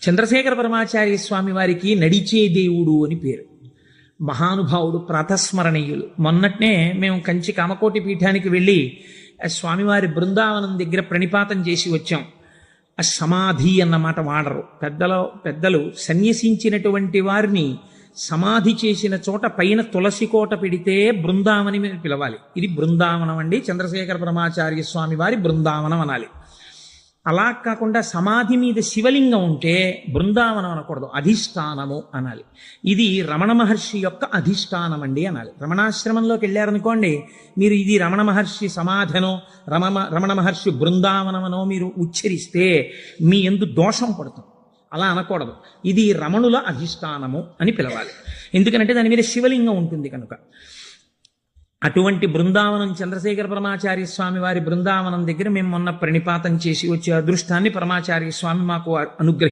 చంద్రశేఖర పరమాచార్య స్వామి వారికి నడిచే దేవుడు అని పేరు. మహానుభావుడు, ప్రాతస్మరణీయులు. మొన్నట్నే మేము కంచి కామకోటి పీఠానికి వెళ్ళి స్వామివారి బృందావనం దగ్గర ప్రణిపాతం చేసి వచ్చాం. ఆ సమాధి అన్నమాట వాడరు పెద్దలు సన్యసించినటువంటి వారిని సమాధి చేసిన చోట పైన తులసి కోట పెడితే బృందావని మీద పిలవాలి. ఇది బృందావనం అండి, చంద్రశేఖర పరమాచార్య స్వామి వారి బృందావనం అనాలి. అలా కాకుండా సమాధి మీద శివలింగం ఉంటే బృందావనం అనకూడదు, అధిష్టానము అనాలి. ఇది రమణ మహర్షి యొక్క అధిష్టానం అండి అనాలి. రమణాశ్రమంలోకి వెళ్ళారనుకోండి, మీరు ఇది రమణ మహర్షి సమాధనో రమణ మహర్షి బృందావనమనో మీరు ఉచ్చరిస్తే మీ యందు దోషం పడుతుంది. అలా అనకూడదు. ఇది రమణుల అధిష్టానము అని పిలవాలి. ఎందుకంటే దాని మీద శివలింగం ఉంటుంది కనుక. అటువంటి బృందావనం చంద్రశేఖర పరమాచార్య స్వామి వారి బృందావనం దగ్గర మేము మొన్న ప్రణిపాతం చేసి వచ్చే అదృష్టాన్ని పరమాచార్య స్వామి మాకు అనుగ్రహించారు.